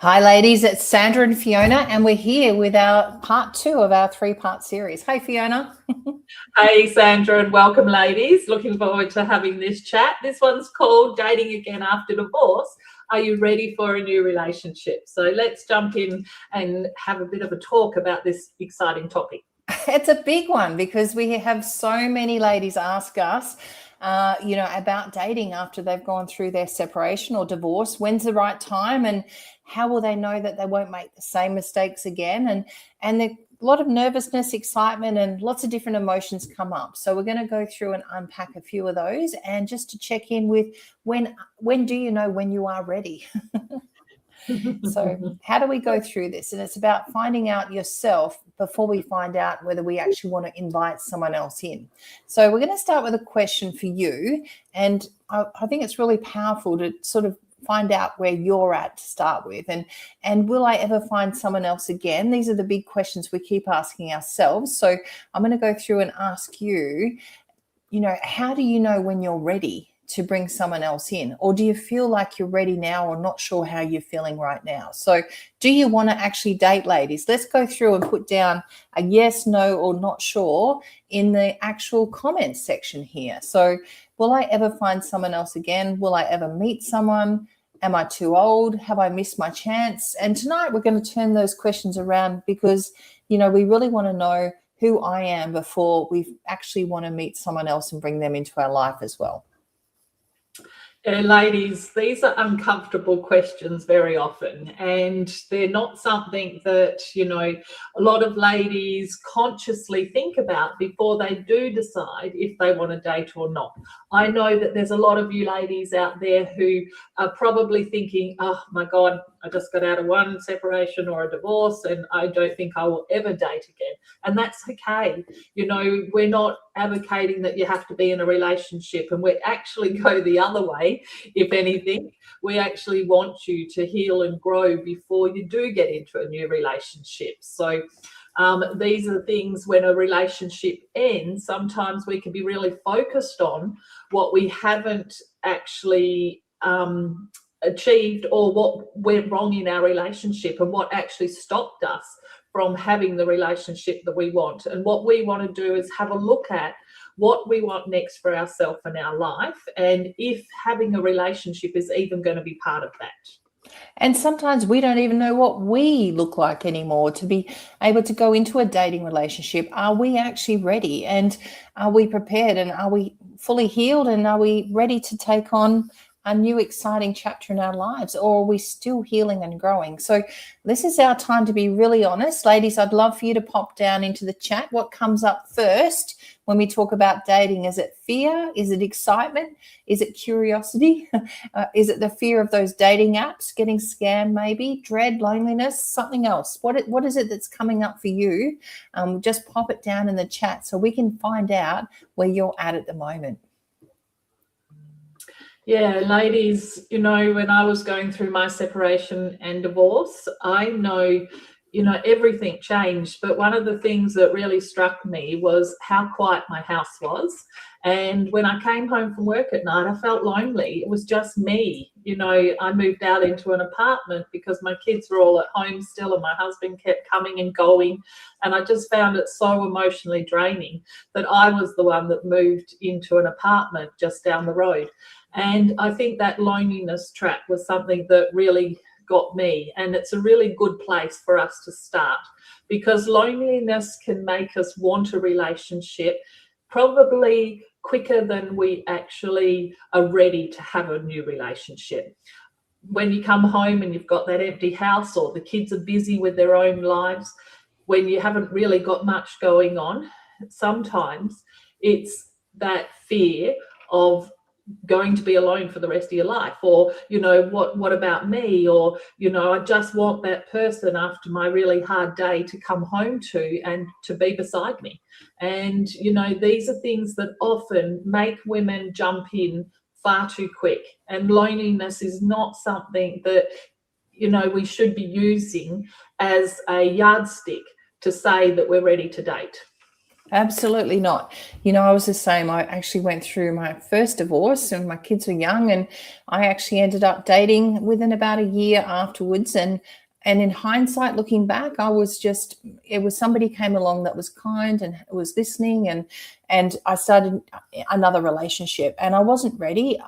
Hi ladies, it's Sandra and Fiona and we're here with our part 2 of our 3-part series. Hey Fiona. Hey Sandra, and welcome ladies. Looking forward to having this chat. This one's called Dating Again After Divorce. Are you ready for a new relationship? So let's jump in and have a bit of a talk about this exciting topic. It's a big one because we have so many ladies ask us about dating after they've gone through their separation or divorce. When's the right time and how will they know that they won't make the same mistakes again? And a lot of nervousness, excitement, and lots of different emotions come up. So we're going to go through and unpack a few of those and just to check in with when do you know when you are ready? So how do we go through this? And it's about finding out yourself before we find out whether we actually want to invite someone else in. So we're going to start with a question for you. And I think it's really powerful to sort of find out where you're at to start with. And will I ever find someone else again? These are the big questions we keep asking ourselves. So I'm going to go through and ask you, how do you know when you're ready to bring someone else in? Or do you feel like you're ready now or not sure how you're feeling right now? So do you want to actually date, ladies? Let's go through and put down a yes, no, or not sure in the actual comments section here. So will I ever find someone else again? Will I ever meet someone? Am I too old? Have I missed my chance? And tonight we're going to turn those questions around because, we really want to know who I am before we actually want to meet someone else and bring them into our life as well. Yeah, ladies, these are uncomfortable questions very often, and they're not something that, a lot of ladies consciously think about before they do decide if they want to date or not. I know that there's a lot of you ladies out there who are probably thinking, oh my God, I just got out of one separation or a divorce and I don't think I will ever date again. And that's okay. We're not advocating that you have to be in a relationship, and we actually go the other way. If anything, we actually want you to heal and grow before you do get into a new relationship. So these are things when a relationship ends, sometimes we can be really focused on what we haven't actually achieved or what went wrong in our relationship and what actually stopped us from having the relationship that we want. And what we want to do is have a look at what we want next for ourselves and our life, and if having a relationship is even going to be part of that. And sometimes we don't even know what we look like anymore to be able to go into a dating relationship. Are we actually ready? And are we prepared? And are we fully healed? And are we ready to take on a new exciting chapter in our lives? Or are we still healing and growing? So this is our time to be really honest. Ladies, I'd love for you to pop down into the chat. What comes up first when we talk about dating? Is it fear? Is it excitement? Is it curiosity? Is it the fear of those dating apps, getting scammed maybe? Dread, loneliness, something else? What is it that's coming up for you? Just pop it down in the chat so we can find out where you're at the moment. Yeah, ladies, when I was going through my separation and divorce, I know everything changed. But one of the things that really struck me was how quiet my house was. And when I came home from work at night, I felt lonely. It was just me. I moved out into an apartment because my kids were all at home still and my husband kept coming and going. And I just found it so emotionally draining that I was the one that moved into an apartment just down the road. And I think that loneliness trap was something that really got me, and it's a really good place for us to start, because loneliness can make us want a relationship probably quicker than we actually are ready to have a new relationship. When you come home and you've got that empty house, or the kids are busy with their own lives, when you haven't really got much going on, sometimes it's that fear of going to be alone for the rest of your life, or what about me, or I just want that person after my really hard day to come home to and to be beside me. And these are things that often make women jump in far too quick, and loneliness is not something that we should be using as a yardstick to say that we're ready to date. Absolutely not. You know, I was the same. I actually went through my first divorce and my kids were young, and I actually ended up dating within about a year afterwards. And in hindsight, looking back, I was just, it was somebody came along that was kind and was listening, and I started another relationship and I wasn't ready.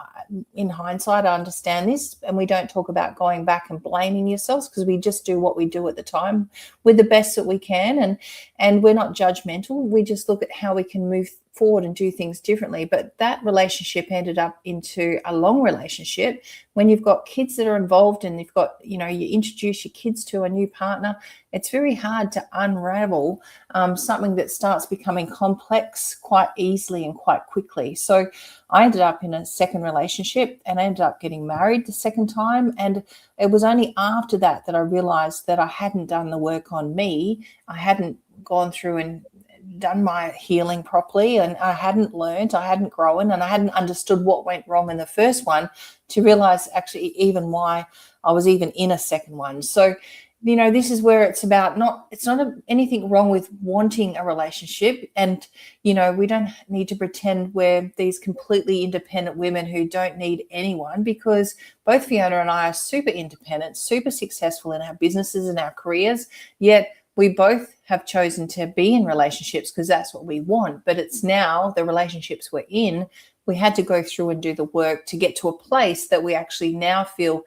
In hindsight, I understand this, and we don't talk about going back and blaming yourselves, because we just do what we do at the time with the best that we can, and we're not judgmental. We just look at how we can move forward and do things differently. But that relationship ended up into a long relationship. When you've got kids that are involved and you've got, you know, you introduce your kids to a new partner, it's very hard to unravel something that starts becoming complex quite easily and quite quickly. So I ended up in a second relationship and I ended up getting married the second time. And it was only after that that I realized that I hadn't done the work on me. I hadn't gone through and done my healing properly, and I hadn't learned, I hadn't grown, and I hadn't understood what went wrong in the first one to realize actually even why I was even in a second one. So, you know, this is where it's about it's not anything wrong with wanting a relationship. And, you know, we don't need to pretend we're these completely independent women who don't need anyone, because both Fiona and I are super independent, super successful in our businesses and our careers, yet we both have chosen to be in relationships because that's what we want. But it's now the relationships we're in, we had to go through and do the work to get to a place that we actually now feel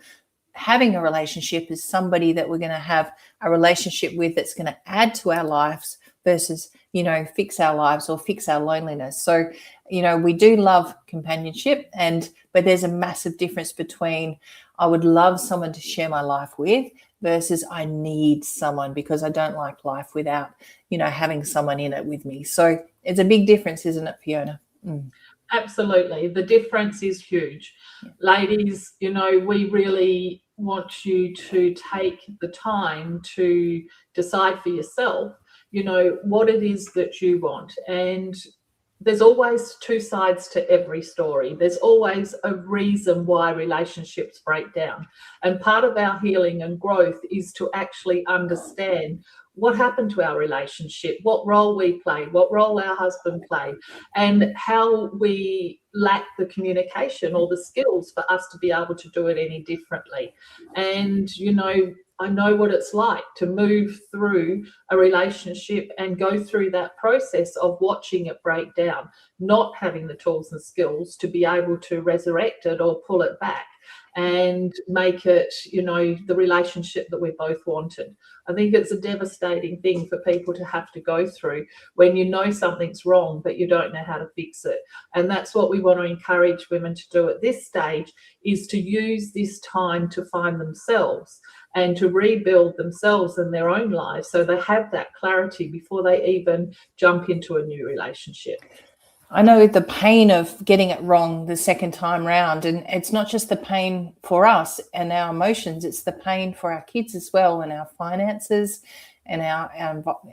having a relationship is somebody that we're going to have a relationship with that's going to add to our lives versus, you know, fix our lives or fix our loneliness. So, you know, we do love companionship, but there's a massive difference between I would love someone to share my life with versus I need someone because I don't like life without, you know, having someone in it with me. So it's a big difference, isn't it, Fiona? Absolutely. The difference is huge. Yeah. Ladies, you know, we really want you to take the time to decide for yourself, you know, what it is that you want. And there's always two sides to every story. There's always a reason why relationships break down. And part of our healing and growth is to actually understand what happened to our relationship, what role we played, what role our husband played, and how we lack the communication or the skills for us to be able to do it any differently. And, you know, I know what it's like to move through a relationship and go through that process of watching it break down, not having the tools and skills to be able to resurrect it or pull it back and make it, you know, the relationship that we both wanted. I think it's a devastating thing for people to have to go through when you know something's wrong, but you don't know how to fix it. And that's what we want to encourage women to do at this stage, is to use this time to find themselves and to rebuild themselves and their own lives so they have that clarity before they even jump into a new relationship. I know the pain of getting it wrong the second time round, and it's not just the pain for us and our emotions, it's the pain for our kids as well, and our finances and our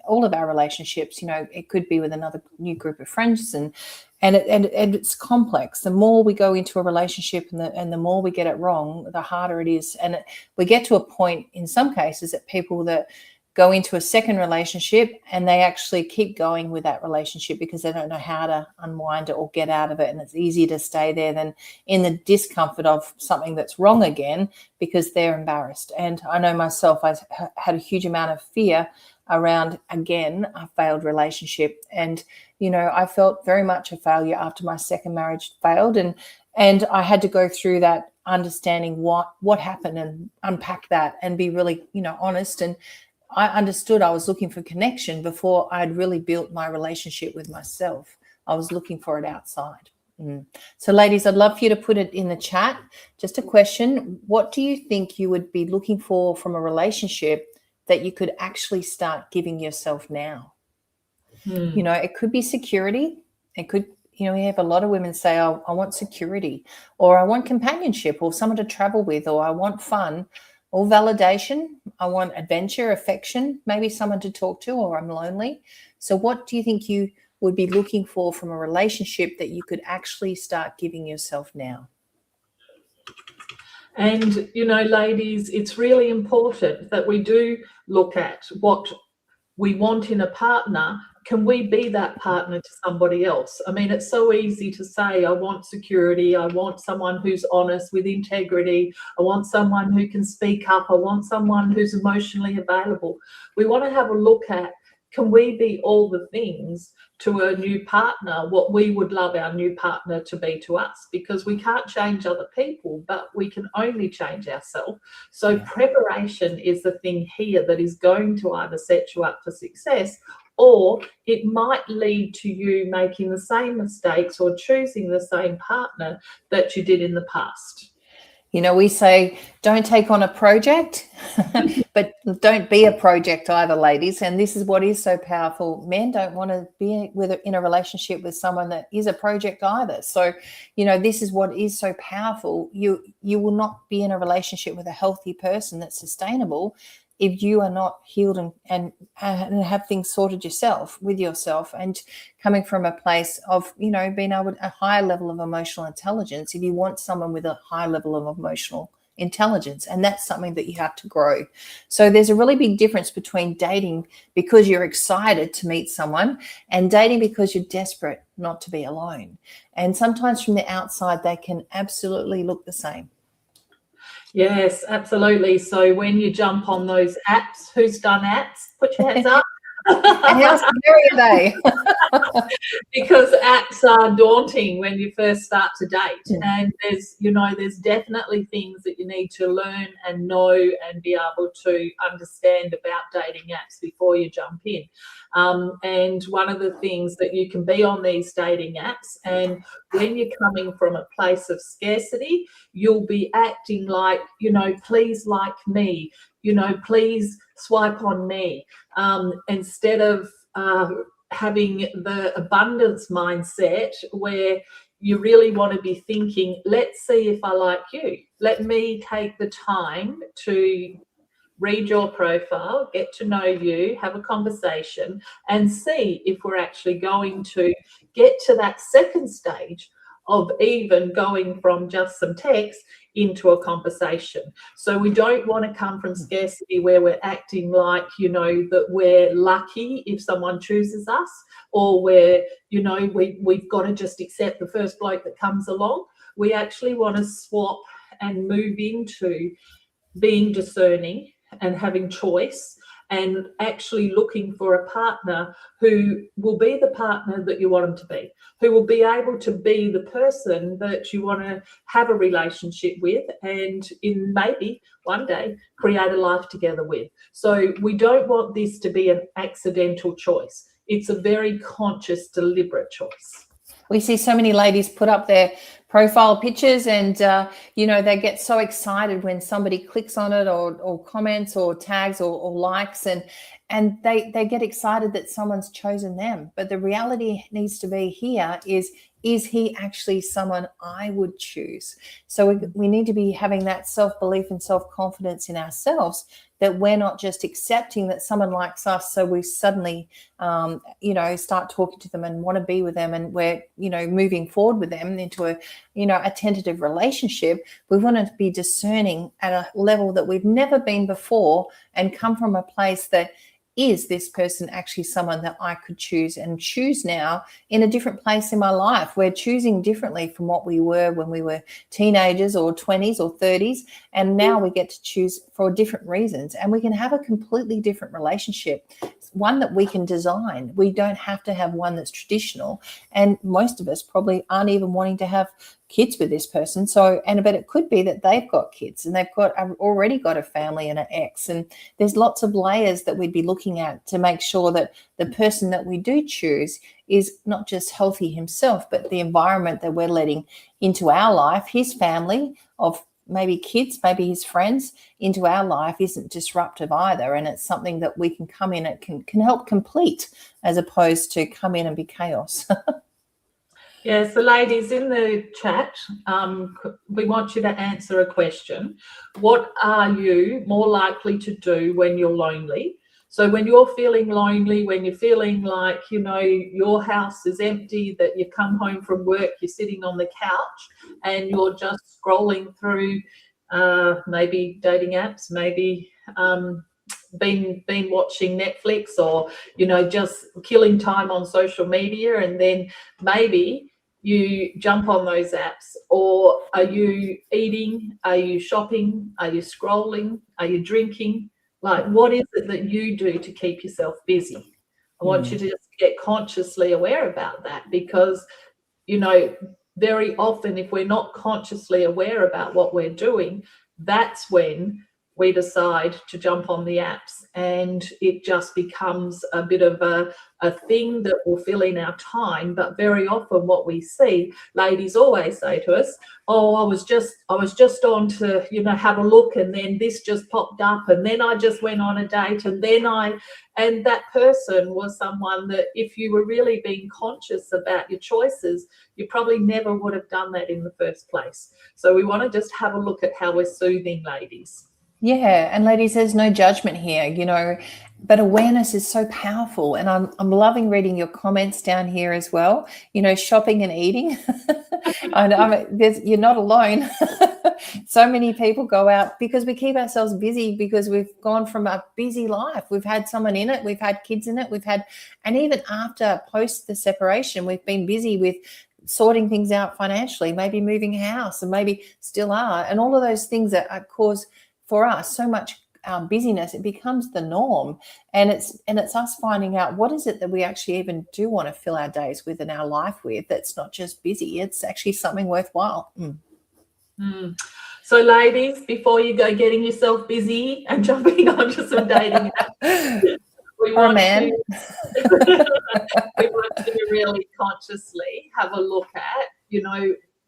all of our relationships. You know, it could be with another new group of friends, and it's complex. The more we go into a relationship and the more we get it wrong, the harder it is. And we get to a point in some cases that people that go into a second relationship and they actually keep going with that relationship because they don't know how to unwind it or get out of it. And it's easier to stay there than in the discomfort of something that's wrong again because they're embarrassed. And I know myself, I had a huge amount of fear around, again, a failed relationship. And, you know, I felt very much a failure after my second marriage failed. And I had to go through that, understanding what happened and unpack that and be really, you know, honest. And I understood I was looking for connection before I'd really built my relationship with myself. I was looking for it outside. So ladies, I'd love for you to put it in the chat. Just a question. What do you think you would be looking for from a relationship that you could actually start giving yourself now? You know, it could be security. It could, you know, we have a lot of women say, oh, I want security, or I want companionship, or someone to travel with, or I want fun, or validation. I want adventure, affection, maybe someone to talk to, or I'm lonely. So what do you think you would be looking for from a relationship that you could actually start giving yourself now? And, you know, ladies, it's really important that we do look at what we want in a partner, can we be that partner to somebody else? I mean, it's so easy to say, I want security, I want someone who's honest with integrity, I want someone who can speak up, I want someone who's emotionally available. We want to have a look at, can we be all the things to a new partner, what we would love our new partner to be to us? Because we can't change other people, but we can only change ourselves. So preparation is the thing here that is going to either set you up for success, or it might lead to you making the same mistakes or choosing the same partner that you did in the past. You know, we say don't take on a project, but don't be a project either, ladies. And this is what is so powerful. Men don't want to be in a relationship with someone that is a project either. So, you know, this is what is so powerful. You will not be in a relationship with a healthy person that's sustainable if you are not healed and have things sorted with yourself, and coming from a place of, you know, being able to a higher level of emotional intelligence. If you want someone with a high level of emotional intelligence, and that's something that you have to grow. So there's a really big difference between dating because you're excited to meet someone and dating because you're desperate not to be alone. And sometimes from the outside, they can absolutely look the same. Yes, absolutely. So when you jump on those apps, who's done apps? Put your hands up. And how scary are they? Because apps are daunting when you first start to date, and there's definitely things that you need to learn and know and be able to understand about dating apps before you jump in. And one of the things that you can be on these dating apps, and when you're coming from a place of scarcity, you'll be acting like, you know, please like me, you know, please swipe on me, instead of having the abundance mindset where you really want to be thinking, let's see if I like you. Let me take the time to read your profile, get to know you, have a conversation, and see if we're actually going to get to that second stage of even going from just some text into a conversation. So we don't want to come from scarcity where we're acting like, you know, that we're lucky if someone chooses us, or where, you know, we've got to just accept the first bloke that comes along. We actually want to swap and move into being discerning and having choice, and actually looking for a partner who will be the partner that you want them to be, who will be able to be the person that you want to have a relationship with, and in maybe one day create a life together with. So we don't want this to be an accidental choice. It's a very conscious, deliberate choice. We see so many ladies put up their profile pictures, and you know, they get so excited when somebody clicks on it or comments or tags or likes, and they get excited that someone's chosen them. But the reality needs to be here is he actually someone I would choose? So we need to be having that self-belief and self-confidence in ourselves, that we're not just accepting that someone likes us, so we suddenly, you know, start talking to them and want to be with them, and we're, you know, moving forward with them into a, you know, a tentative relationship. We want to be discerning at a level that we've never been before, and come from a place that, is this person actually someone that I could choose, and choose now in a different place in my life? We're choosing differently from what we were when we were teenagers or 20s or 30s. And now we get to choose for different reasons, and we can have a completely different relationship, one that we can design. We don't have to have one that's traditional. And most of us probably aren't even wanting to have kids with this person. So, but it could be that they've got kids and they've already got a family and an ex, and there's lots of layers that we'd be looking at to make sure that the person that we do choose is not just healthy himself, but the environment that we're letting into our life, his family of maybe kids, maybe his friends, into our life isn't disruptive either. And it's something that we can come in, it can help complete, as opposed to come in and be chaos. Yeah, so ladies, in the chat, we want you to answer a question. What are you more likely to do when you're lonely? So when you're feeling lonely, when you're feeling like, you know, your house is empty, that you come home from work, you're sitting on the couch and you're just scrolling through maybe dating apps, maybe been watching Netflix, or just killing time on social media, and then maybe you jump on those apps? Or are you eating? Are you shopping? Are you scrolling? Are you drinking? Like, what is it that you do to keep yourself busy? I want you to just get consciously aware about that, because very often, if we're not consciously aware about what we're doing, that's when we decide to jump on the apps, and it just becomes a bit of a thing that will fill in our time. But very often what we see, ladies always say to us, oh, I was just on to have a look, and then this just popped up, and then I just went on a date, and that person was someone that, if you were really being conscious about your choices, you probably never would have done that in the first place. So we want to just have a look at how we're soothing ladies. Yeah, and ladies, there's no judgment here, but awareness is so powerful. And I'm loving reading your comments down here as well. Shopping and eating. You're not alone. So many people go out because we keep ourselves busy, because we've gone from a busy life. We've had someone in it, we've had kids in it, and even after, post the separation, we've been busy with sorting things out financially, maybe moving house, and maybe still are. And all of those things that cause for us so much busyness, it becomes the norm. And it's us finding out, what is it that we actually even do want to fill our days with and our life with, that's not just busy, it's actually something worthwhile. So ladies, before you go getting yourself busy and jumping onto some dating apps, we want to really consciously have a look at,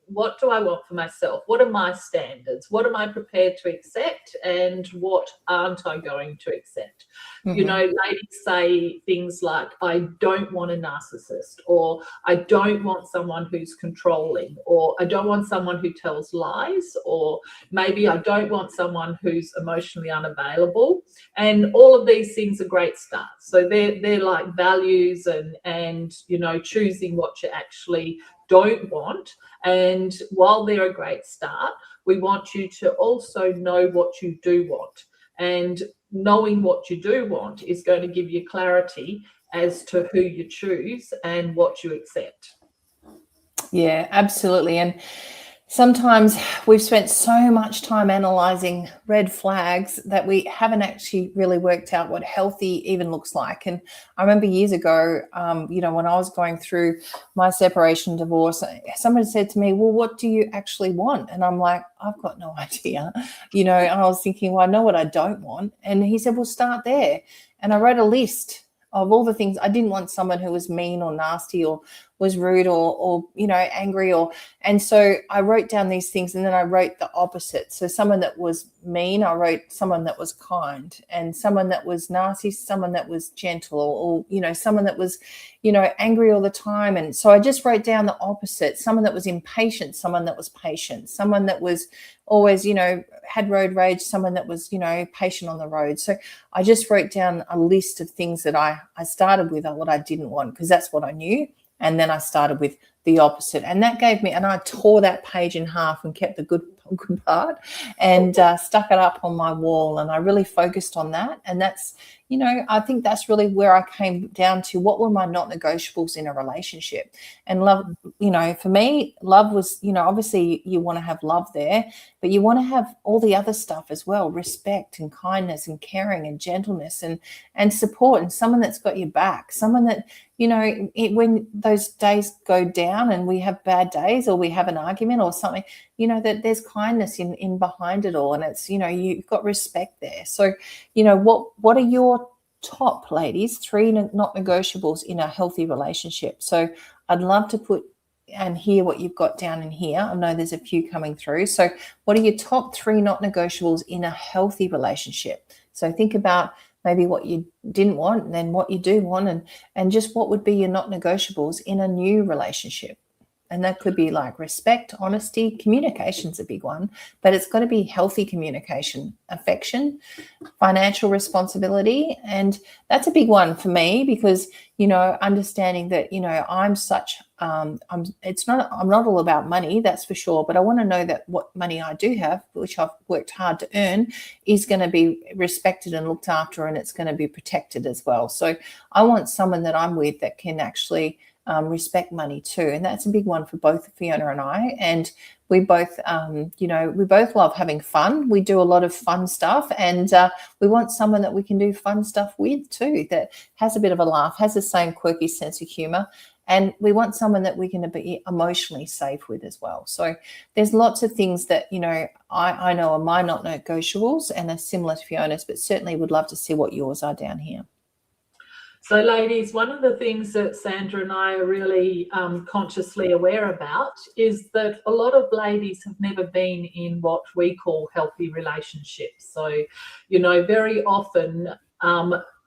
what do I want for myself? What are my standards? What am I prepared to accept, and what aren't I going to accept? Ladies say things like, I don't want a narcissist, or I don't want someone who's controlling, or I don't want someone who tells lies, or maybe I don't want someone who's emotionally unavailable. And all of these things are great starts. So they're like values, and choosing what you actually don't want. And while they're a great start, we want you to also know what you do want. And knowing what you do want is going to give you clarity as to who you choose and what you accept. Yeah, absolutely. And sometimes we've spent so much time analyzing red flags that we haven't actually really worked out what healthy even looks like. And I remember years ago, when I was going through my separation, divorce, somebody said to me, well, what do you actually want? And I'm like, I've got no idea. And I was thinking, well, I know what I don't want. And he said, well, start there. And I wrote a list of all the things. I didn't want someone who was mean or nasty or was rude or angry, and so I wrote down these things, and then I wrote the opposite. So someone that was mean, I wrote someone that was kind, and someone that was nasty, someone that was gentle, or someone that was angry all the time. And so I just wrote down the opposite: someone that was impatient, someone that was patient, someone that was always had road rage, someone that was patient on the road. So I just wrote down a list of things that I started with what I didn't want, because that's what I knew. And then I started with the opposite, and that gave me, and I tore that page in half and kept the good part, and stuck it up on my wall. And I really focused on that. And that's, I think that's really where I came down to what were my not negotiables in a relationship. And love, for me, love was, obviously you want to have love there, but you want to have all the other stuff as well: respect and kindness and caring and gentleness and support, and someone that's got your back, someone that, when those days go down and we have bad days, or we have an argument or something, that there's kindness in behind it all. And it's, you've got respect there. So, what are your top, ladies, 3 not negotiables in a healthy relationship? So I'd love to put and hear what you've got down in here. I know there's a few coming through. So what are your top 3 not negotiables in a healthy relationship? So think about maybe what you didn't want, and then what you do want, and just what would be your not negotiables in a new relationship. And that could be like respect, honesty, communication's a big one, but it's got to be healthy communication, affection, financial responsibility. And that's a big one for me because, you know, understanding that, you know, I'm not all about money, that's for sure, but I want to know that what money I do have, which I've worked hard to earn, is going to be respected and looked after, and it's going to be protected as well. So I want someone that I'm with that can actually respect money too. And that's a big one for both Fiona and I. And we both, you know, we both love having fun. We do a lot of fun stuff, and we want someone that we can do fun stuff with too, that has a bit of a laugh, has the same quirky sense of humor. And we want someone that we can be emotionally safe with as well. So there's lots of things that, you know, I know are my not negotiables and are similar to Fiona's, but certainly would love to see what yours are down here. So ladies, one of the things that Sandra and I are really consciously aware about is that a lot of ladies have never been in what we call healthy relationships. So, you know, very often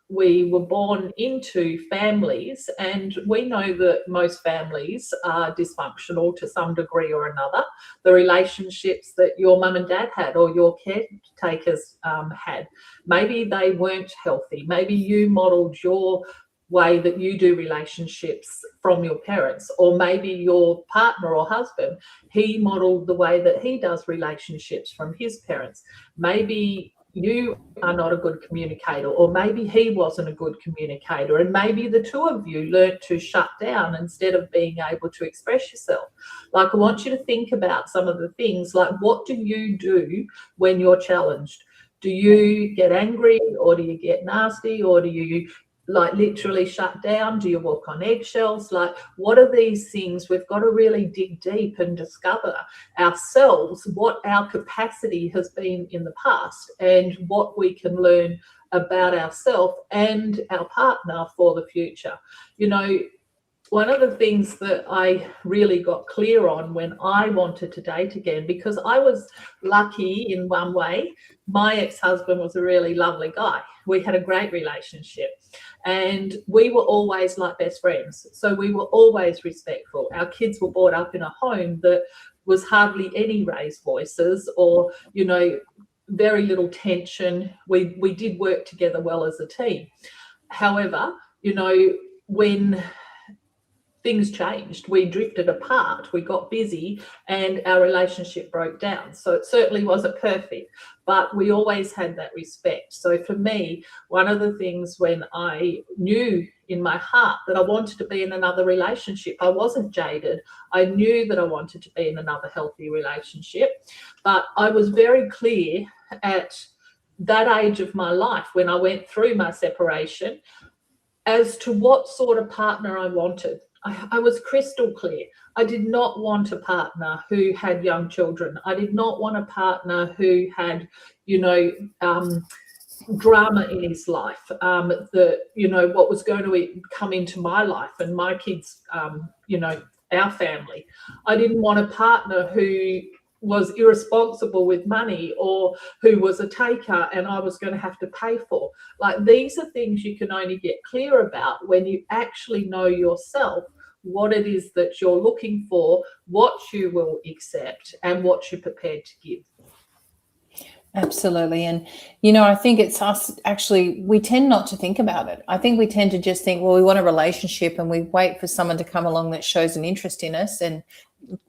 we were born into families, and we know that most families are dysfunctional to some degree or another. The relationships that your mum and dad had or your caretakers had, maybe they weren't healthy. Maybe you modelled your way that you do relationships from your parents, or maybe your partner or husband, he modelled the way that he does relationships from his parents. Maybe you are not a good communicator, or maybe he wasn't a good communicator, and maybe the two of you learnt to shut down instead of being able to express yourself. Like, I want you to think about some of the things, like, what do you do when you're challenged? Do you get angry, or do you get nasty, or do you like literally shut down? Do you walk on eggshells? Like, what are these things? We've got to really dig deep and discover ourselves, what our capacity has been in the past, and what we can learn about ourselves and our partner for the future. You know, one of the things that I really got clear on when I wanted to date again, because I was lucky in one way, my ex-husband was a really lovely guy. We had a great relationship, and we were always like best friends. So we were always respectful. Our kids were brought up in a home that was hardly any raised voices, or, you know, very little tension. We did work together well as a team. However, you know, when things changed, we drifted apart, we got busy, and our relationship broke down. So it certainly wasn't perfect, but we always had that respect. So for me, one of the things when I knew in my heart that I wanted to be in another relationship, I wasn't jaded. I knew that I wanted to be in another healthy relationship, but I was very clear at that age of my life when I went through my separation as to what sort of partner I wanted. I was crystal clear. I did not want a partner who had young children. I did not want a partner who had, you know, drama in his life, that, you know, what was going to come into my life and my kids, you know, our family. I didn't want a partner who was irresponsible with money, or who was a taker and I was going to have to pay for. Like, these are things you can only get clear about when you actually know yourself, what it is that you're looking for, what you will accept, and what you're prepared to give. Absolutely. And, you know, I think it's us, actually, we tend not to think about it. I think we tend to just think, well, we want a relationship, and we wait for someone to come along that shows an interest in us and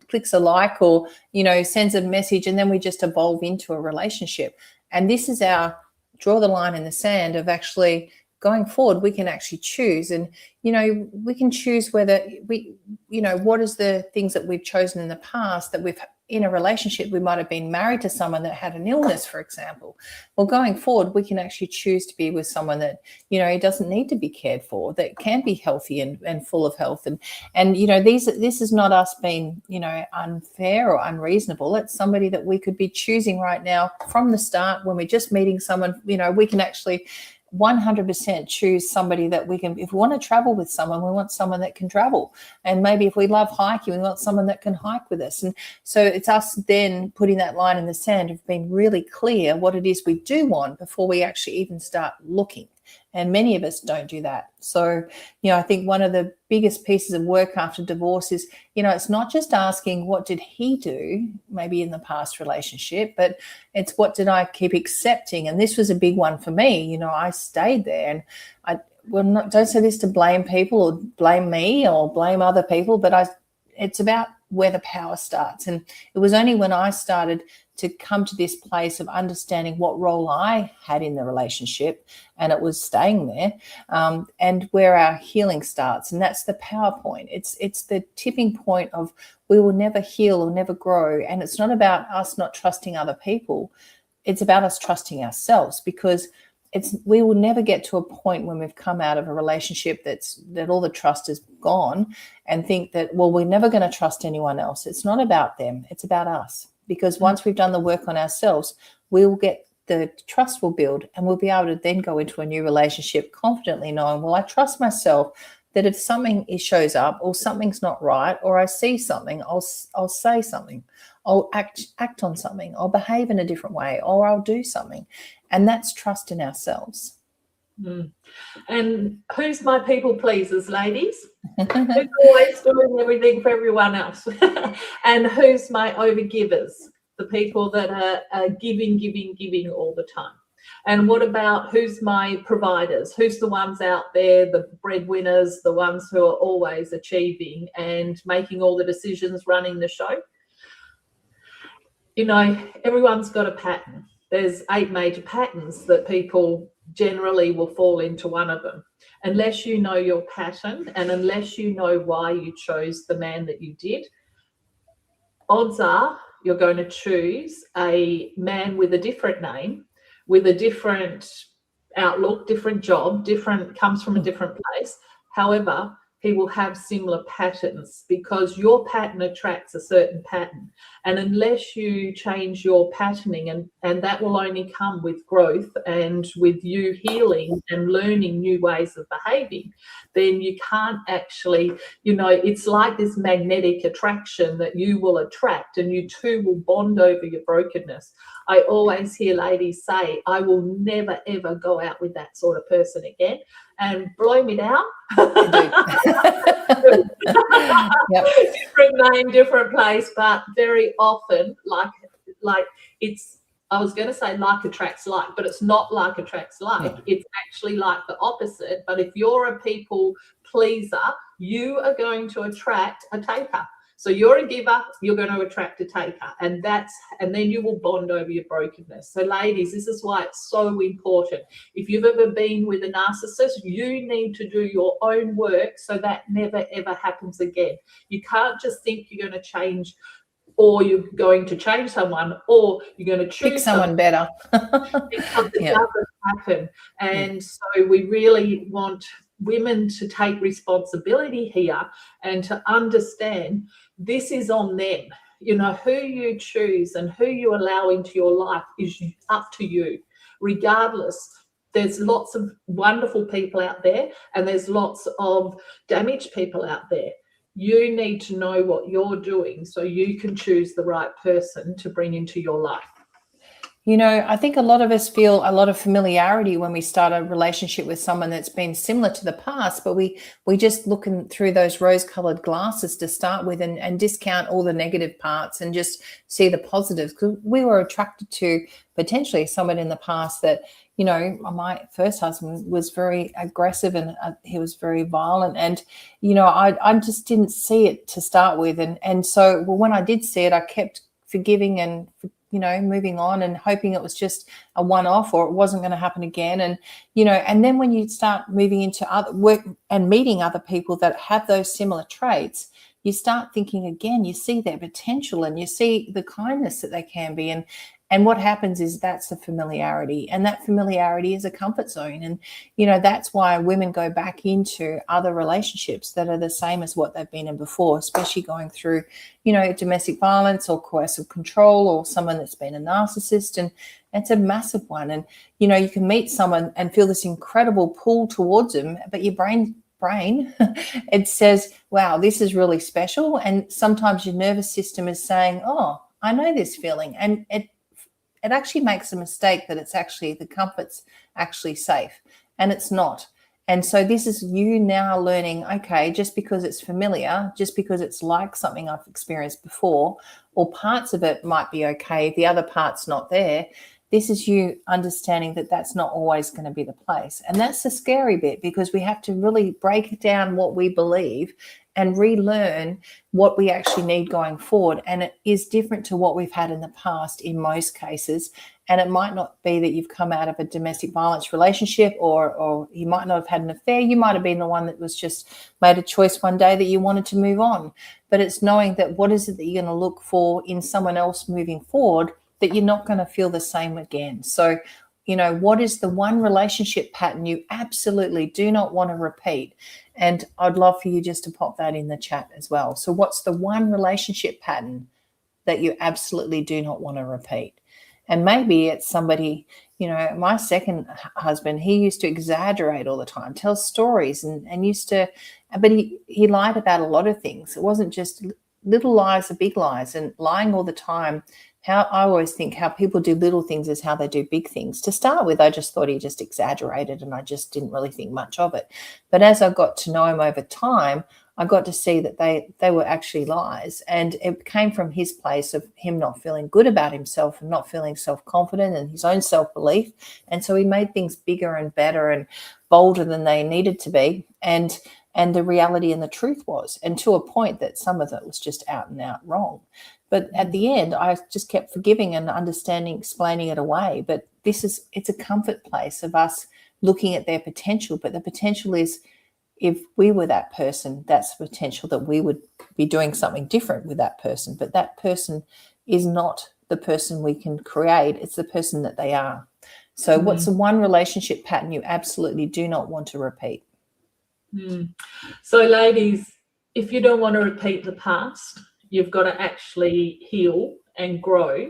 clicks a like, or, you know, sends a message, and then we just evolve into a relationship. And this is our draw the line in the sand of actually going forward. We can actually choose, and, you know, we can choose whether we, you know, what is the things that we've chosen in the past that we've in a relationship. We might have been married to someone that had an illness, for example. Well, going forward, we can actually choose to be with someone that, you know, doesn't need to be cared for, that can be healthy and full of health. And you know, this is not us being, you know, unfair or unreasonable. It's somebody that we could be choosing right now from the start when we're just meeting someone. You know, we can actually 100% choose somebody that we can, if we want to travel with someone, we want someone that can travel. And maybe if we love hiking, we want someone that can hike with us. And so it's us then putting that line in the sand of being really clear what it is we do want before we actually even start looking. And many of us don't do that. So, I think one of the biggest pieces of work after divorce is, it's not just asking what did he do, maybe in the past relationship, but it's what did I keep accepting? And this was a big one for me. I stayed there, and don't say this to blame people or blame me or blame other people, but it's about where the power starts. And it was only when I started to come to this place of understanding what role I had in the relationship, and it was staying there, and where our healing starts. And that's the power point. It's the tipping point of we will never heal or never grow. And it's not about us not trusting other people. It's about us trusting ourselves, because we will never get to a point when we've come out of a relationship that all the trust is gone and think that, well, we're never going to trust anyone else. It's not about them. It's about us. Because once we've done the work on ourselves, the trust will build, and we'll be able to then go into a new relationship confidently knowing, well, I trust myself that if something shows up or something's not right, or I see something, I'll say something. I'll act on something. I'll behave in a different way, or I'll do something. And that's trust in ourselves. Mm. And who's my people pleasers, ladies? Who's always doing everything for everyone else? And who's my overgivers? The people that are giving all the time. And what about who's my providers? Who's the ones out there, the breadwinners, the ones who are always achieving and making all the decisions, running the show? Everyone's got a pattern. There's 8 major patterns that people generally will fall into one of them. Unless you know your pattern, and unless you know why you chose the man that you did, odds are you're going to choose a man with a different name, with a different outlook, different job, comes from a different place. However, he will have similar patterns, because your pattern attracts a certain pattern. And unless you change your patterning, and that will only come with growth and with you healing and learning new ways of behaving, then you can't actually, it's like this magnetic attraction that you will attract, and you two will bond over your brokenness. I always hear ladies say, I will never, ever go out with that sort of person again. And blow me down. Yep. Different name, different place, but very often, like it's, I was going to say like attracts like, but it's not like attracts like. It's actually like the opposite. But if you're a people pleaser, you are going to attract a taker. So you're a giver, you're going to attract a taker, and then you will bond over your brokenness. So ladies, this is why it's so important. If you've ever been with a narcissist, you need to do your own work so that never, ever happens again. You can't just think you're going to change, or you're going to change someone, or you're going to choose pick someone better. Because it doesn't happen. And so we really want women to take responsibility here and to understand this is on them. Who you choose and who you allow into your life is up to you. Regardless, there's lots of wonderful people out there, and there's lots of damaged people out there. You need to know what you're doing so you can choose the right person to bring into your life. I think a lot of us feel a lot of familiarity when we start a relationship with someone that's been similar to the past, but we just looking through those rose-colored glasses to start with and discount all the negative parts and just see the positives, because we were attracted to potentially someone in the past that, my first husband was very aggressive and he was very violent, and, I just didn't see it to start with. And so when I did see it, I kept forgiving and moving on and hoping it was just a one-off or it wasn't going to happen again. And, and then when you start moving into other work and meeting other people that have those similar traits, you start thinking again, you see their potential and you see the kindness that they can be. And what happens is that's the familiarity, and that familiarity is a comfort zone. And, that's why women go back into other relationships that are the same as what they've been in before, especially going through, domestic violence or coercive control, or someone that's been a narcissist. And it's a massive one. And, you can meet someone and feel this incredible pull towards them, but your brain it says, wow, this is really special. And sometimes your nervous system is saying, oh, I know this feeling. And it actually makes a mistake that it's actually the comfort's actually safe. and it's not. And so this is you now learning, okay, just because it's familiar, just because it's like something I've experienced before, or parts of it might be okay, the other part's not there. This is you understanding that that's not always going to be the place. And that's the scary bit, because we have to really break down what we believe and relearn what we actually need going forward. And it is different to what we've had in the past in most cases. And it might not be that you've come out of a domestic violence relationship, or you might not have had an affair. You might have been the one that was just made a choice one day that you wanted to move on. But it's knowing that what is it that you're going to look for in someone else moving forward that you're not going to feel the same again. So, what is the one relationship pattern you absolutely do not want to repeat? And I'd love for you just to pop that in the chat as well. So what's the one relationship pattern that you absolutely do not want to repeat? And maybe it's somebody, my second husband, he used to exaggerate all the time, tell stories and used to, but he lied about a lot of things. It wasn't just little lies are big lies, and lying all the time. How I always think how people do little things is how they do big things. To start with, I just thought he just exaggerated and I just didn't really think much of it. But as I got to know him over time, I got to see that they were actually lies. And it came from his place of him not feeling good about himself and not feeling self-confident and his own self-belief. And so he made things bigger and better and bolder than they needed to be. And the reality and the truth was, and to a point that some of it was just out and out wrong. But at the end, I just kept forgiving and understanding, explaining it away. But it's a comfort place of us looking at their potential. But the potential is, if we were that person, that's the potential that we would be doing something different with that person. But that person is not the person we can create. It's the person that they are. So what's the one relationship pattern you absolutely do not want to repeat? So ladies, if you don't want to repeat the past, you've got to actually heal and grow,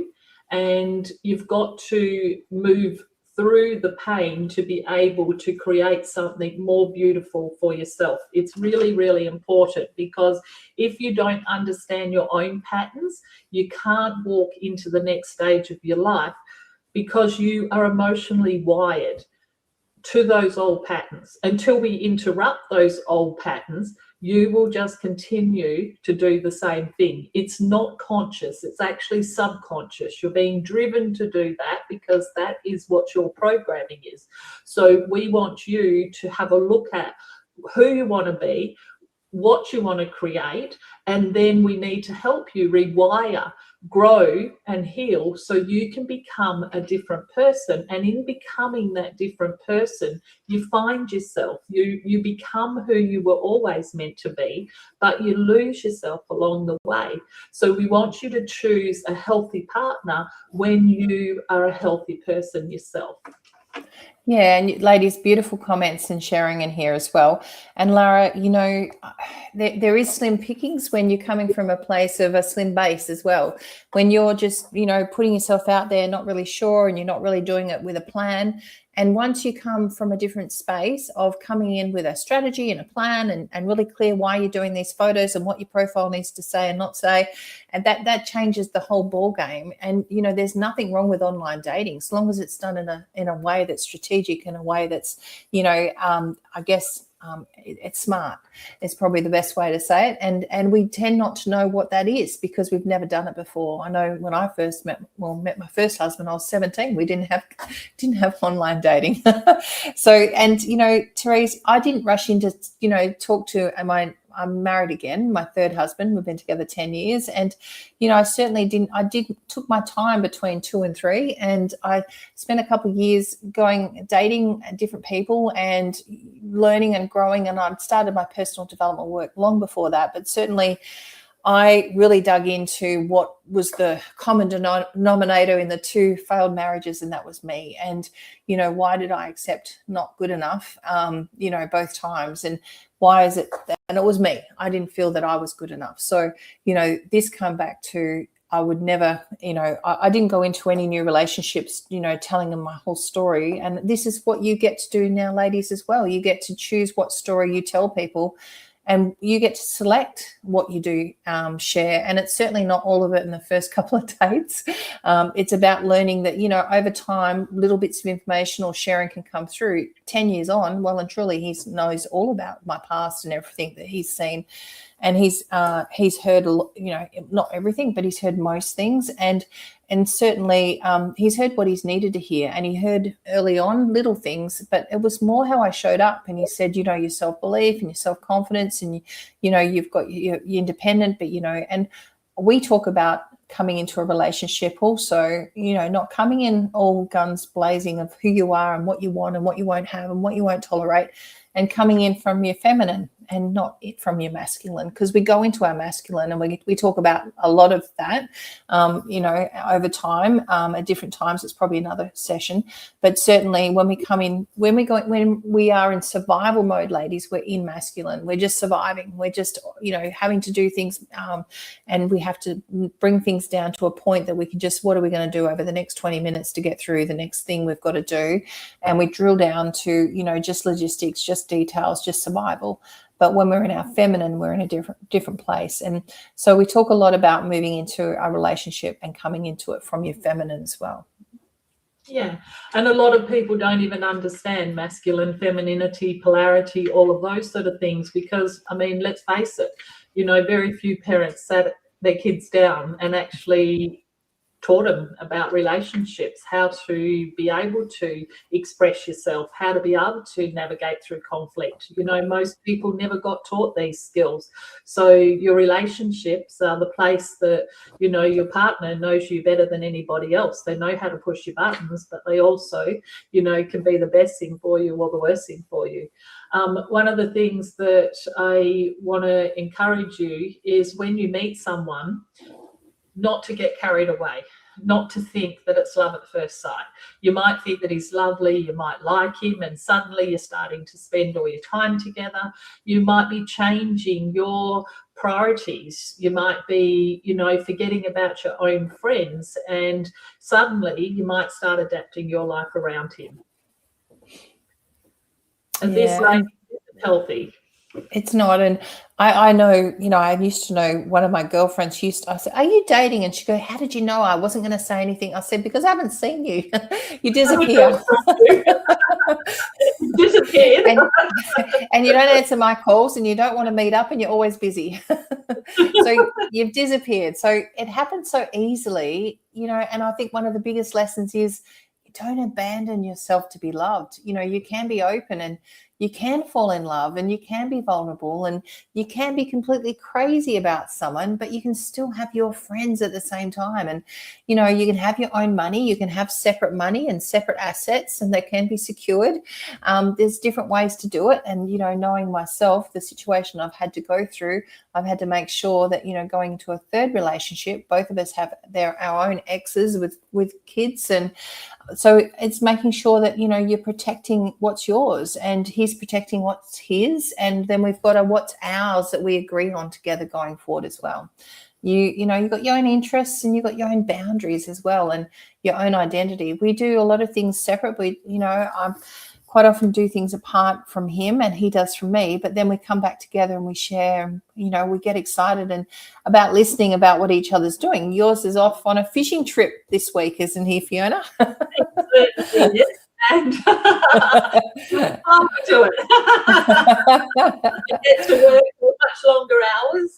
and you've got to move through the pain to be able to create something more beautiful for yourself. It's really, really important, because if you don't understand your own patterns, you can't walk into the next stage of your life, because you are emotionally wired to those old patterns. Until we interrupt those old patterns, you will just continue to do the same thing. It's not conscious, it's actually subconscious. You're being driven to do that because that is what your programming is. So we want you to have a look at who you want to be, what you want to create, and then we need to help you rewire, grow and heal so you can become a different person. And in becoming that different person, you find yourself, you become who you were always meant to be, but you lose yourself along the way. So we want you to choose a healthy partner when you are a healthy person yourself. Yeah, and ladies, beautiful comments and sharing in here as well. And Lara, there is slim pickings when you're coming from a place of a slim base as well. When you're just, putting yourself out there, not really sure, and you're not really doing it with a plan. And once you come from a different space of coming in with a strategy and a plan and really clear why you're doing these photos and what your profile needs to say and not say, and that changes the whole ball game. And, there's nothing wrong with online dating as long as it's done in a way that's strategic, in a way that's, it's smart. It's probably the best way to say it. And we tend not to know what that is because we've never done it before. I know when I first met my first husband, I was 17. We didn't have online dating. So, and, Therese, I didn't rush into, talk to, I'm married again, my third husband. We've been together 10 years. And, I certainly took my time between 2 and 3. And I spent a couple of years dating different people and learning and growing. And I'd started my personal development work long before that. But certainly I really dug into what was the common denominator in the 2 failed marriages, and that was me. And, why did I accept not good enough, both times? And why is it that? And it was me. I didn't feel that I was good enough. So, this come back to, I would never, I didn't go into any new relationships, telling them my whole story. And this is what you get to do now, ladies, as well. You get to choose what story you tell people. and you get to select what you do share. And it's certainly not all of it in the first couple of dates. It's about learning that, you know, over time, little bits of information or sharing can come through. 10 years on, well and truly, he knows all about my past and everything that he's seen. And he's heard, you know, not everything, but he's heard most things. And certainly he's heard what he's needed to hear. And he heard early on little things, but it was more how I showed up. And he said, you know, your self-belief and your self-confidence, and, you know, you've got, you're independent, but, you know, and we talk about coming into a relationship also, you know, not coming in all guns blazing of who you are and what you want and what you won't have and what you won't tolerate, and coming in from your feminine and not it from your masculine, because we go into our masculine and we talk about a lot of that, you know, over time. At different times, it's probably another session, but certainly when we come in, when we are in survival mode, ladies, we're in masculine. We're just surviving. We're just, you know, having to do things, and we have to bring things down to a point that we can just, what are we going to do over the next 20 minutes to get through the next thing we've got to do? And we drill down to, you know, just logistics, just details, just survival. But when we're in our feminine, we're in a different place. And so we talk a lot about moving into a relationship and coming into it from your feminine as well. Yeah, and a lot of people don't even understand masculine, femininity, polarity, all of those sort of things, because, I mean, let's face it, you know, very few parents sat their kids down and actually taught them about relationships, how to be able to express yourself, how to be able to navigate through conflict. You know, most people never got taught these skills. So your relationships are the place that, you know, your partner knows you better than anybody else. They know how to push your buttons, but they also, you know, can be the best thing for you or the worst thing for you. One of the things that I want to encourage you is, when you meet someone, not to get carried away, not to think that it's love at first sight. You might think that he's lovely, you might like him, and suddenly you're starting to spend all your time together. You might be changing your priorities. You might be, you know, forgetting about your own friends, and suddenly you might start adapting your life around him. And this like isn't healthy. It's not. And I know, you know, I used to know one of my girlfriends, I said, are you dating? And she'd go, how did you know? I wasn't going to say anything. I said, because I haven't seen you. You disappear. You disappeared. And you don't answer my calls, and you don't want to meet up, and you're always busy. So you've disappeared. So it happens so easily, you know, and I think one of the biggest lessons is, don't abandon yourself to be loved. You know, you can be open, and you can fall in love, and you can be vulnerable, and you can be completely crazy about someone, but you can still have your friends at the same time. And, you know, you can have your own money, you can have separate money and separate assets, and they can be secured. There's different ways to do it. And, you know, knowing myself, the situation I've had to go through, I've had to make sure that, you know, going into a third relationship, both of us have our own exes with kids. And so it's making sure that, you know, you're protecting what's yours, and he's protecting what's his. And then we've got a what's ours that we agree on together going forward as well. You know, you've got your own interests, and you've got your own boundaries as well, and your own identity. We do a lot of things separately. You know, I quite often do things apart from him, and he does from me, but then we come back together and we share, and, you know, we get excited and about listening about what each other's doing. Yours is off on a fishing trip this week, isn't he, Fiona? And I'll do it. I get to work for much longer hours,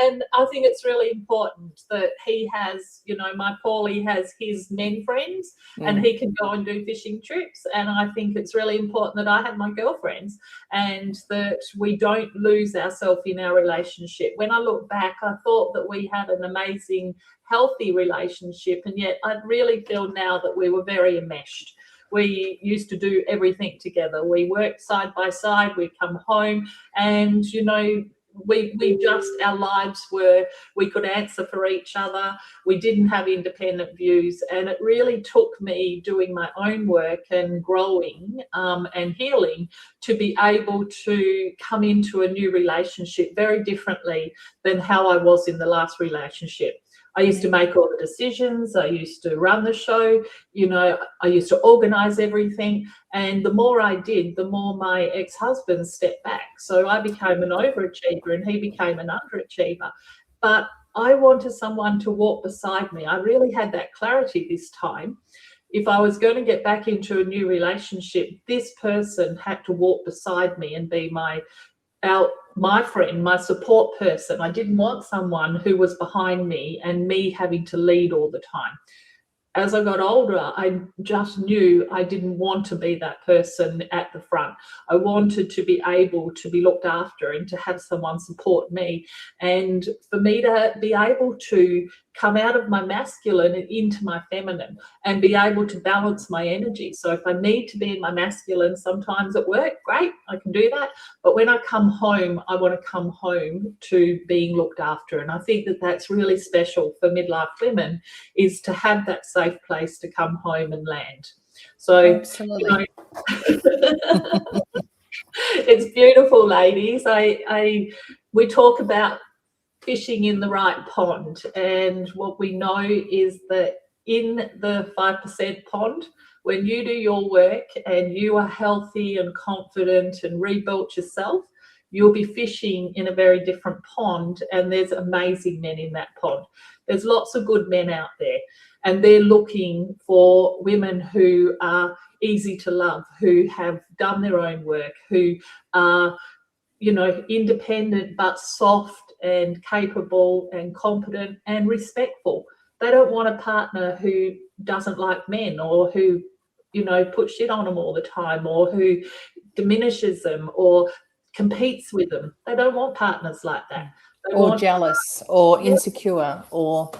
and I think it's really important that he has, you know, my Paulie has his men friends, and he can go and do fishing trips. And I think it's really important that I have my girlfriends, and that we don't lose ourselves in our relationship. When I look back, I thought that we had an amazing, healthy relationship, and yet I really feel now that we were very enmeshed. We used to do everything together. We worked side by side. We'd come home, and, you know, we just, our lives were, we could answer for each other. We didn't have independent views, and it really took me doing my own work and growing and healing to be able to come into a new relationship very differently than how I was in the last relationship. I used to make all the decisions. I used to run the show. I used to organize everything. And the more I did, the more my ex-husband stepped back. So I became an overachiever and he became an underachiever. But I wanted someone to walk beside me. I really had that clarity this time. If I was going to get back into a new relationship, this person had to walk beside me and be my friend, my support person. I didn't want someone who was behind me and me having to lead all the time. As I got older, I just knew I didn't want to be that person at the front. I wanted to be able to be looked after and to have someone support me, and for me to be able to come out of my masculine and into my feminine and be able to balance my energy. So if I need to be in my masculine sometimes at work, great, I can do that. But when I come home, I want to come home to being looked after. And I think that that's really special for midlife women, is to have that safe place to come home and land. So, absolutely. It's beautiful, ladies. We talk about fishing in the right pond, and what we know is that in the 5% pond, when you do your work and you are healthy and confident and rebuilt yourself, you'll be fishing in a very different pond, and there's amazing men in that pond. There's lots of good men out there, and they're looking for women who are easy to love, who have done their own work, who are independent but soft and capable and competent and respectful. They don't want a partner who doesn't like men, or who puts shit on them all the time, or who diminishes them or competes with them. They don't want partners like that. Or jealous or insecure or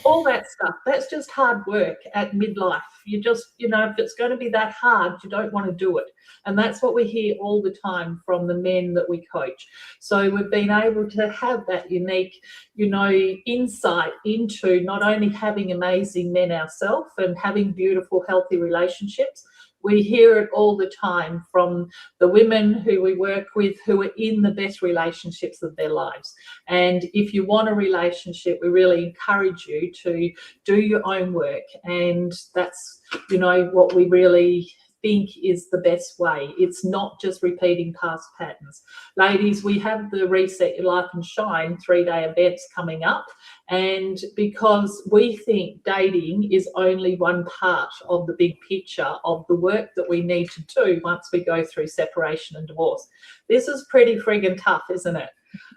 all that stuff. That's just hard work at midlife. You just, if it's going to be that hard, you don't want to do it. And that's what we hear all the time from the men that we coach. So we've been able to have that unique, insight into not only having amazing men ourselves and having beautiful, healthy relationships. We hear it all the time from the women who we work with who are in the best relationships of their lives. And if you want a relationship, we really encourage you to do your own work. And that's, what we really think is the best way. It's not just repeating past patterns. Ladies, we have the Reset Your Life and Shine 3-day events coming up. And because we think dating is only one part of the big picture of the work that we need to do once we go through separation and divorce. This is pretty friggin' tough, isn't it?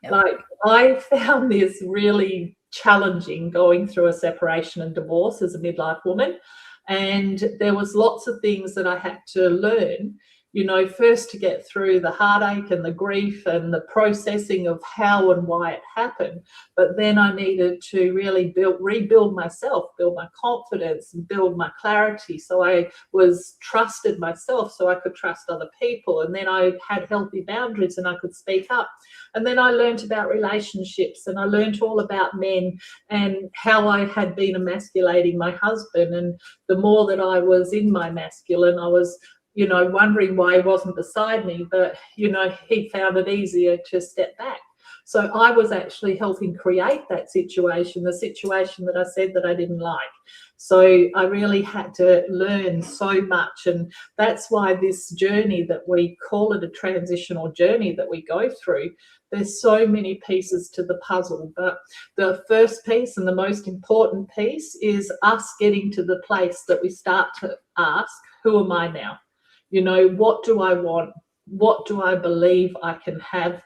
Yep. Like, I found this really challenging going through a separation and divorce as a midlife woman. And there was lots of things that I had to learn, first to get through the heartache and the grief and the processing of how and why it happened. But then I needed to really rebuild myself, build my confidence, and build my clarity. So I was trusted myself so I could trust other people. And then I had healthy boundaries and I could speak up. And then I learned about relationships, and I learned all about men and how I had been emasculating my husband. And the more that I was in my masculine, I was wondering why he wasn't beside me, but, he found it easier to step back. So I was actually helping create that situation, the situation that I said that I didn't like. So I really had to learn so much. And that's why this journey, that we call it a transitional journey that we go through, there's so many pieces to the puzzle. But the first piece and the most important piece is us getting to the place that we start to ask, who am I now? What do I want? What do I believe I can have?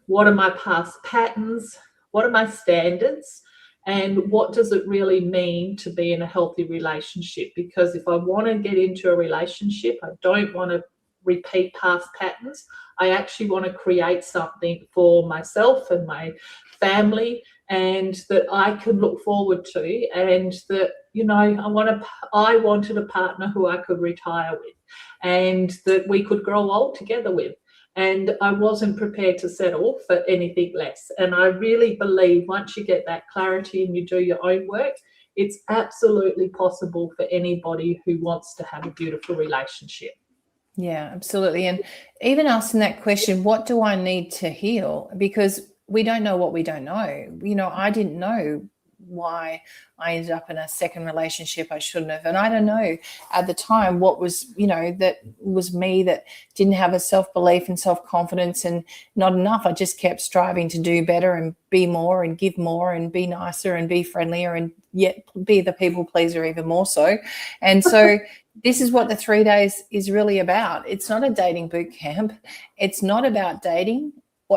What are my past patterns? What are my standards? And what does it really mean to be in a healthy relationship? Because if I want to get into a relationship, I don't want to repeat past patterns. I actually want to create something for myself and my family, and that I can look forward to, and that, I wanted a partner who I could retire with, and that we could grow old together with. And I wasn't prepared to settle for anything less. And I really believe once you get that clarity and you do your own work, it's absolutely possible for anybody who wants to have a beautiful relationship. Yeah, absolutely. And even asking that question, what do I need to heal? Because we don't know what we don't know. I didn't know why I ended up in a second relationship I shouldn't have. And I don't know at the time what was, that was me that didn't have a self-belief and self-confidence and not enough. I just kept striving to do better and be more and give more and be nicer and be friendlier and yet be the people pleaser even more so. And so this is what the 3 days is really about. It's not a dating boot camp. It's not about dating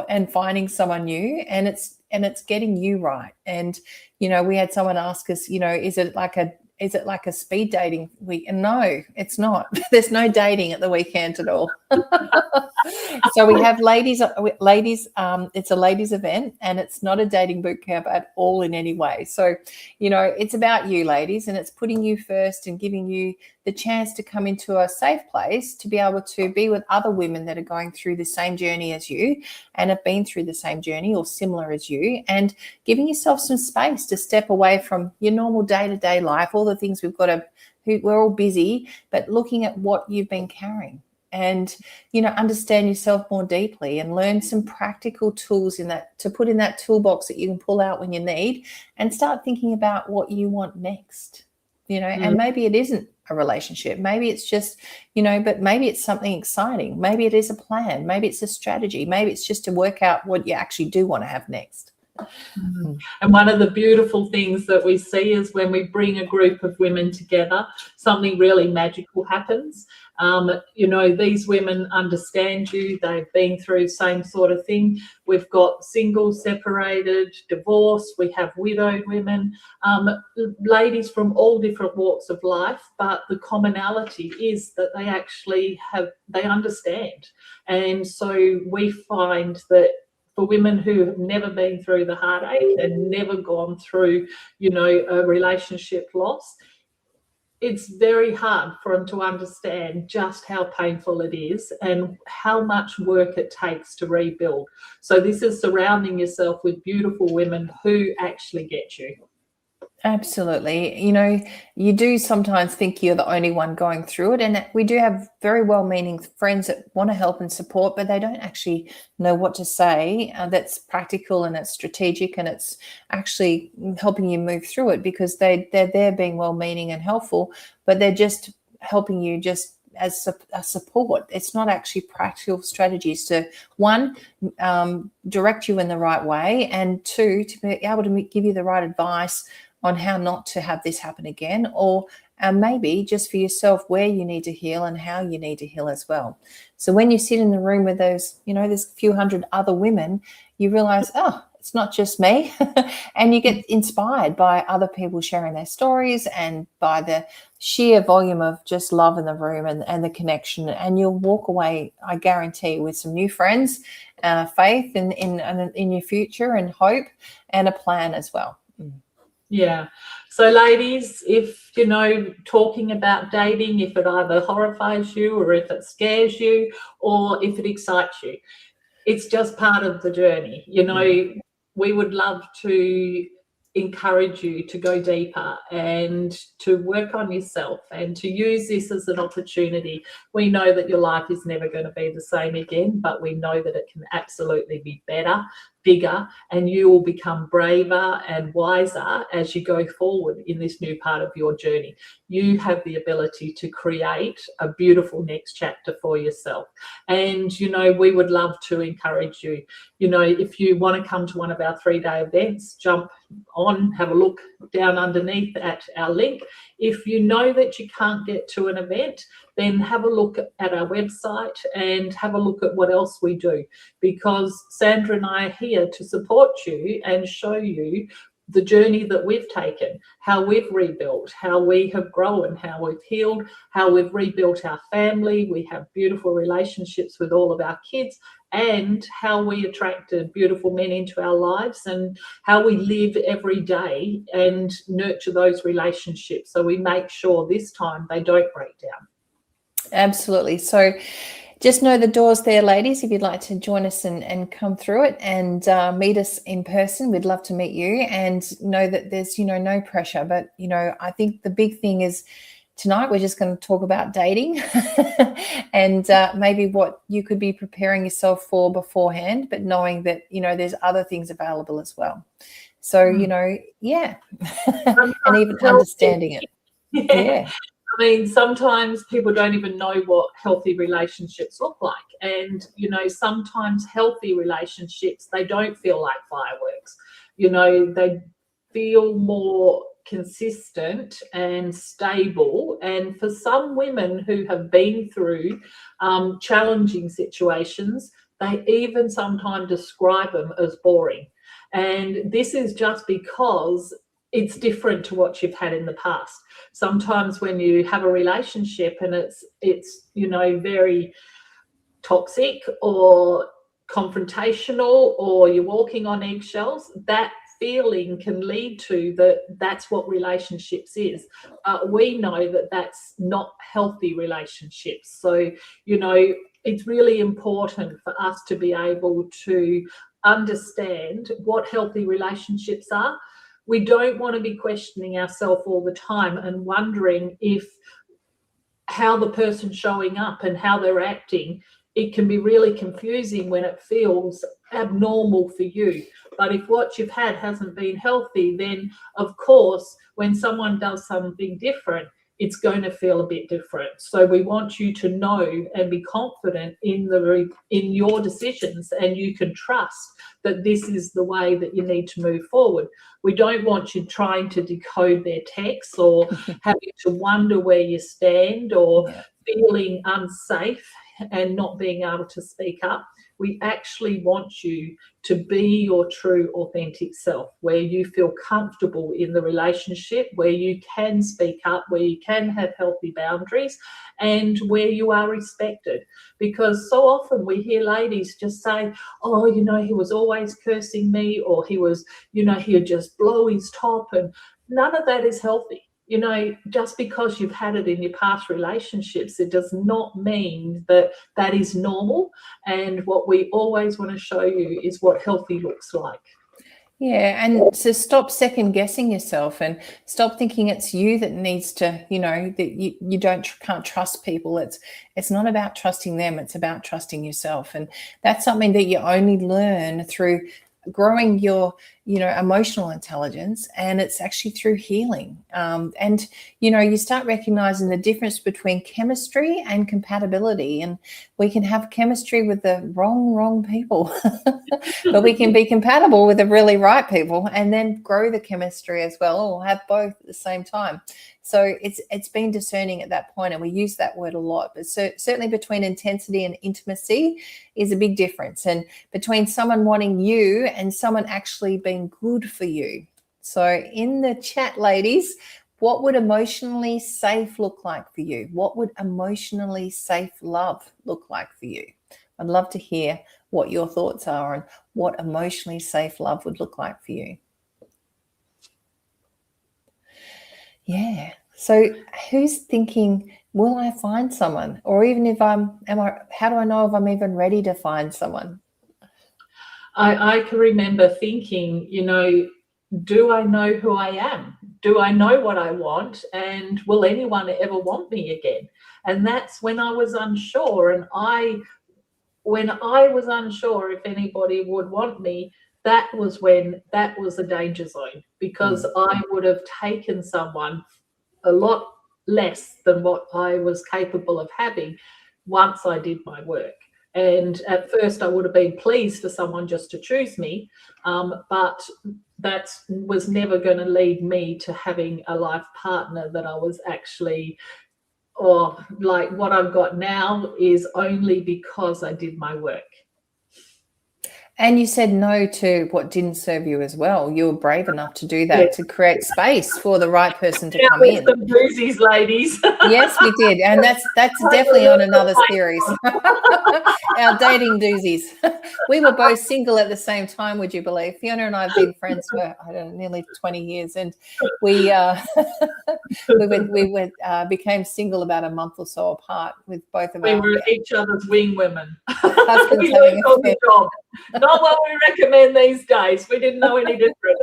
and finding someone new, and it's getting you right. And we had someone ask us, is it like a speed dating week? And no, it's not. There's no dating at the weekend at all. So we have ladies. It's a ladies event, and it's not a dating boot camp at all in any way. So, it's about you, ladies, and it's putting you first and giving you the chance to come into a safe place to be able to be with other women that are going through the same journey as you and have been through the same journey or similar as you, and giving yourself some space to step away from your normal day-to-day life, all the things we're all busy, but looking at what you've been carrying and, understand yourself more deeply and learn some practical tools to put in that toolbox that you can pull out when you need, and start thinking about what you want next, and maybe it isn't a relationship. Maybe it's just, but maybe it's something exciting. Maybe it is a plan. Maybe it's a strategy. Maybe it's just to work out what you actually do want to have next. And one of the beautiful things that we see is when we bring a group of women together, something really magical happens. These women understand you. They've been through the same sort of thing. We've got single, separated, divorced. We have widowed women, ladies from all different walks of life. But the commonality is that they understand. And so we find that for women who have never been through the heartache and never gone through, a relationship loss, it's very hard for them to understand just how painful it is and how much work it takes to rebuild. So this is surrounding yourself with beautiful women who actually get you. Absolutely. You do sometimes think you're the only one going through it. And we do have very well-meaning friends that want to help and support, but they don't actually know what to say that's practical and it's strategic and it's actually helping you move through it, because they're there being well-meaning and helpful, but they're just helping you just as a support. It's not actually practical strategies to, one, direct you in the right way, and two, to be able to give you the right advice on how not to have this happen again, or maybe just for yourself where you need to heal and how you need to heal as well. So when you sit in the room with those, there's a few hundred other women, you realize, oh, it's not just me. And you get inspired by other people sharing their stories and by the sheer volume of just love in the room and the connection. And you'll walk away, I guarantee, with some new friends, faith in your future and hope, and a plan as well. Yeah. So ladies, if, talking about dating, if it either horrifies you or if it scares you or if it excites you, it's just part of the journey. We would love to encourage you to go deeper and to work on yourself and to use this as an opportunity. We know that your life is never going to be the same again, but we know that it can absolutely be better, bigger, and you will become braver and wiser as you go forward in this new part of your journey. You have the ability to create a beautiful next chapter for yourself. And, we would love to encourage you. If you want to come to one of our 3-day events, jump on, have a look down underneath at our link. If you know that you can't get to an event, then have a look at our website and have a look at what else we do, because Sandra and I are here to support you and show you the journey that we've taken, how we've rebuilt, how we have grown, how we've healed, how we've rebuilt our family. We have beautiful relationships with all of our kids, and how we attracted beautiful men into our lives, and how we live every day and nurture those relationships so we make sure this time they don't break down. Absolutely. So just know the door's there, ladies. If you'd like to join us and come through it and meet us in person, we'd love to meet you, and know that there's, no pressure. But, I think the big thing is tonight we're just going to talk about dating and maybe what you could be preparing yourself for beforehand, but knowing that, there's other things available as well. So, yeah. And even understanding it. Yeah. I mean, sometimes people don't even know what healthy relationships look like. And, sometimes healthy relationships, they don't feel like fireworks. They feel more consistent and stable. And for some women who have been through challenging situations, they even sometimes describe them as boring. And this is just because it's different to what you've had in the past. Sometimes when you have a relationship and it's very toxic or confrontational, or you're walking on eggshells, that feeling can lead to that's what relationships is. We know that that's not healthy relationships. So it's really important for us to be able to understand what healthy relationships are. We don't want to be questioning ourselves all the time and wondering if how the person's showing up and how they're acting. It can be really confusing when it feels abnormal for you. But if what you've had hasn't been healthy, then of course, when someone does something different, it's going to feel a bit different. So we want you to know and be confident in your decisions, and you can trust that this is the way that you need to move forward. We don't want you trying to decode their texts or having to wonder where you stand or feeling unsafe and not being able to speak up. We actually want you to be your true, authentic self, where you feel comfortable in the relationship, where you can speak up, where you can have healthy boundaries, and where you are respected. Because so often we hear ladies just say, oh, he was always cursing me, or he was, he'd just blow his top, and none of that is healthy. Just because you've had it in your past relationships, it does not mean that that is normal. And what we always want to show you is what healthy looks like. Yeah, and so stop second guessing yourself and stop thinking it's you that needs to, that you can't trust people. It's not about trusting them. It's about trusting yourself. And that's something that you only learn through growing your emotional intelligence, and it's actually through healing. And you start recognizing the difference between chemistry and compatibility. And we can have chemistry with the wrong people, but we can be compatible with the really right people, and then grow the chemistry as well, or have both at the same time. So it's been discerning at that point, and we use that word a lot. But certainly between intensity and intimacy is a big difference, and between someone wanting you and someone actually being good for you. So in the chat, ladies, what would emotionally safe look like for you? What would emotionally safe love look like for you? I'd love to hear what your thoughts are on what emotionally safe love would look like for you. Yeah. So who's thinking, will I find someone? Or even if how do I know if I'm even ready to find someone? I can remember thinking, do I know who I am? Do I know what I want? And will anyone ever want me again? And that's when I was unsure. And when I was unsure if anybody would want me, that was a danger zone, because I would have taken someone a lot less than what I was capable of having once I did my work. And at first I would have been pleased for someone just to choose me, but that was never going to lead me to having a life partner that I was actually, or like what I've got now is only because I did my work. And you said no to what didn't serve you as well. You were brave enough to do that, to create space for the right person to come in. Some doozies, ladies. Yes, we did. And that's definitely on another series. Our dating doozies. We were both single at the same time, would you believe? Fiona and I have been friends for, nearly 20 years. And we became single about a month or so apart with both of we our... We were each other's wing women. Husbands we having on the job. Not what we recommend these days. We didn't know any different.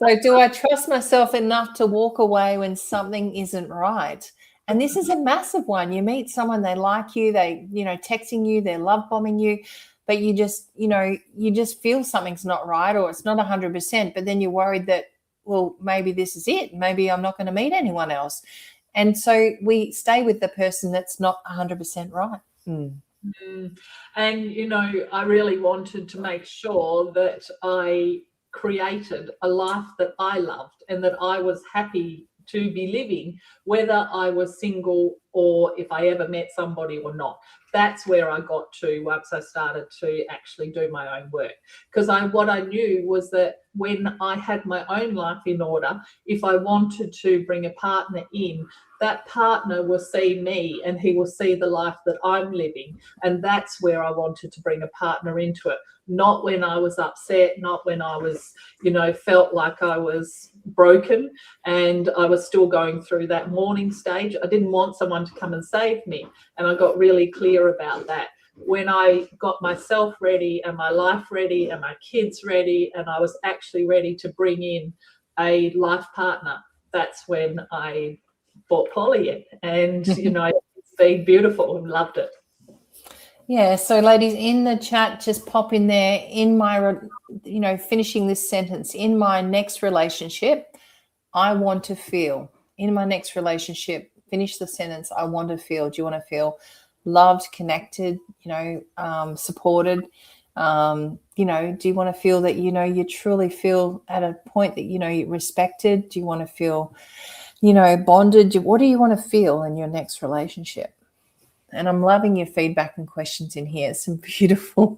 So do I trust myself enough to walk away when something isn't right? And this is a massive one. You meet someone, they like you, they, texting you, they're love bombing you. but you just, you just feel something's not right, or it's not 100%, but then you're worried that, well, maybe this is it. Maybe I'm not going to meet anyone else. And so we stay with the person that's not 100% right. And, I really wanted to make sure that I created a life that I loved and that I was happy to be living, whether I was single or if I ever met somebody or not. That's where I got to once I started to actually do my own work. Because what I knew was that when I had my own life in order, if I wanted to bring a partner in, that partner will see me and he will see the life that I'm living. And that's where I wanted to bring a partner into it. Not when I was upset, not when I was, felt like I was broken and I was still going through that mourning stage. I didn't want someone to come and save me. And I got really clear about that. When I got myself ready and my life ready and my kids ready, and I was actually ready to bring in a life partner, that's when I bought Polly in. And, it's been beautiful and loved it. Yeah. So ladies in the chat, just pop in there, in my, finishing this sentence, in my next relationship, I want to feel. In my next relationship, finish the sentence, I want to feel. Do you want to feel loved, connected, supported? Do you want to feel that, you truly feel at a point that, you're respected? Do you want to feel, bonded? What do you want to feel in your next relationship? And I'm loving your feedback and questions in here. Some beautiful,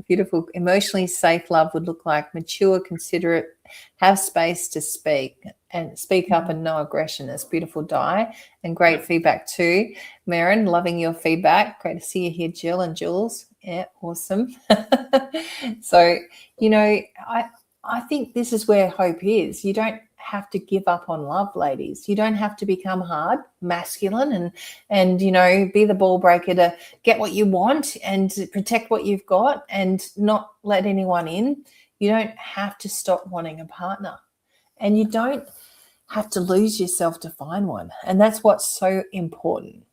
beautiful, emotionally safe love would look like mature, considerate, have space to speak and speak up and no aggression. That's beautiful, Di. And great feedback too. Maren, loving your feedback. Great to see you here, Jill and Jules. Yeah, awesome. So, I think this is where hope is. You don't have to give up on love, ladies. You don't have to become hard, masculine, and be the ball breaker to get what you want and to protect what you've got and not let anyone in. You don't have to stop wanting a partner, and you don't have to lose yourself to find one. And that's what's so important.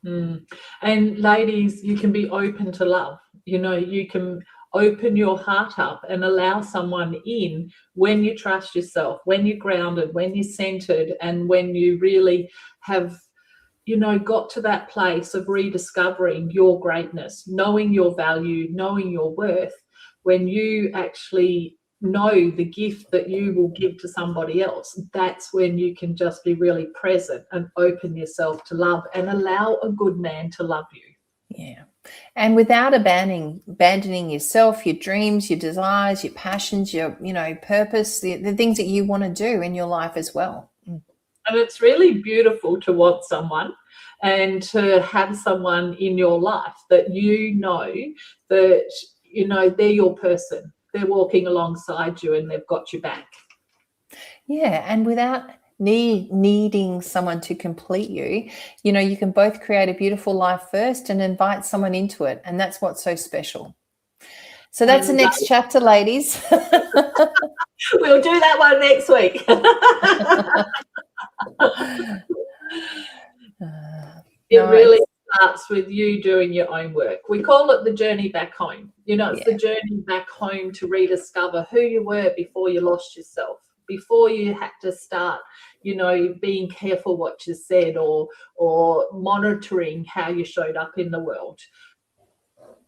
And ladies, you can be open to love. You can open your heart up and allow someone in when you trust yourself, when you're grounded, when you're centered, and when you really have, got to that place of rediscovering your greatness, knowing your value, knowing your worth. When you actually know the gift that you will give to somebody else, that's when you can just be really present and open yourself to love and allow a good man to love you. Yeah. And without abandoning yourself, your dreams, your desires, your passions, your, purpose, the things that you want to do in your life as well. And it's really beautiful to want someone and to have someone in your life that that, they're your person. They're walking alongside you and they've got your back. Yeah. And without needing someone to complete you, you can both create a beautiful life first and invite someone into it. And that's what's so special. So that's the next chapter, ladies. We'll do that one next week. It really starts with you doing your own work. We call it the journey back home. It's the journey back home to rediscover who you were before you lost yourself, before you had to start, being careful what you said or monitoring how you showed up in the world.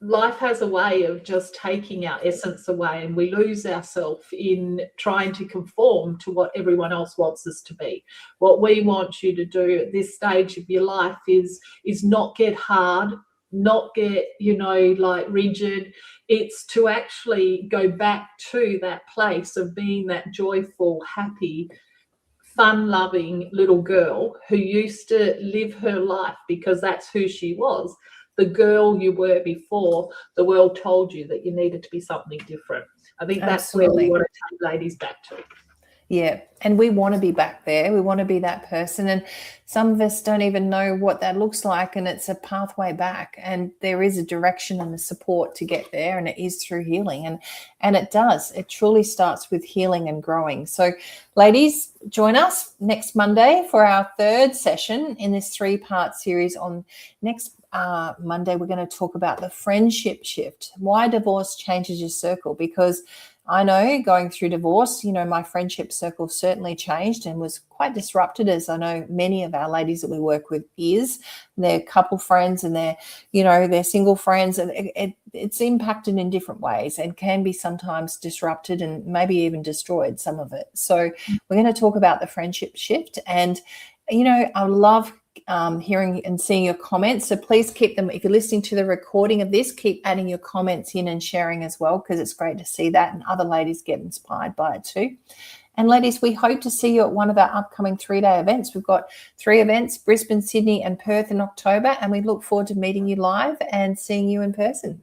Life has a way of just taking our essence away, and we lose ourselves in trying to conform to what everyone else wants us to be. What we want you to do at this stage of your life is not get hard, not get, rigid. It's to actually go back to that place of being that joyful, happy, fun-loving little girl who used to live her life because that's who she was. The girl you were before the world told you that you needed to be something different. I think that's where we want to take ladies back to. Yeah. And we want to be back there. We want to be that person. And some of us don't even know what that looks like. And it's a pathway back. And there is a direction and a support to get there. And it is through healing. And it does. It truly starts with healing and growing. So, ladies, join us next Monday for our third session in this 3-part series. On next Monday, we're going to talk about the friendship shift, why divorce changes your circle. Because I know going through divorce, my friendship circle certainly changed and was quite disrupted, as I know many of our ladies that we work with is. They're couple friends and they're single friends, and it's impacted in different ways and can be sometimes disrupted and maybe even destroyed, some of it. So we're going to talk about the friendship shift. And, I love hearing and seeing your comments. So please keep them. If you're listening to the recording of this, keep adding your comments in and sharing as well, because it's great to see that and other ladies get inspired by it too. And ladies, we hope to see you at one of our upcoming 3-day events. We've got 3 events, Brisbane, Sydney and Perth in October, and we look forward to meeting you live and seeing you in person.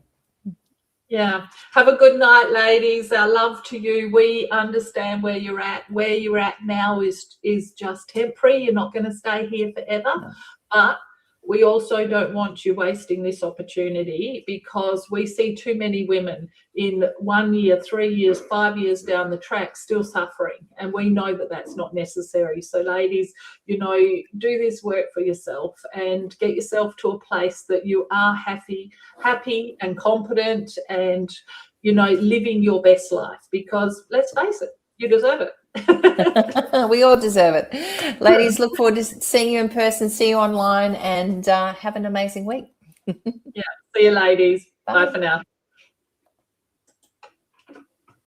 Yeah. Have a good night, ladies. Our love to you. We understand where you're at. Where you're at now is just temporary. You're not going to stay here forever. No. But we also don't want you wasting this opportunity, because we see too many women in 1 year, 3 years, 5 years down the track still suffering. And we know that that's not necessary. So ladies, do this work for yourself and get yourself to a place that you are happy and competent and, living your best life, because let's face it, you deserve it. We all deserve it. Ladies, look forward to seeing you in person, see you online, and have an amazing week. Yeah. See you, ladies. Bye for now.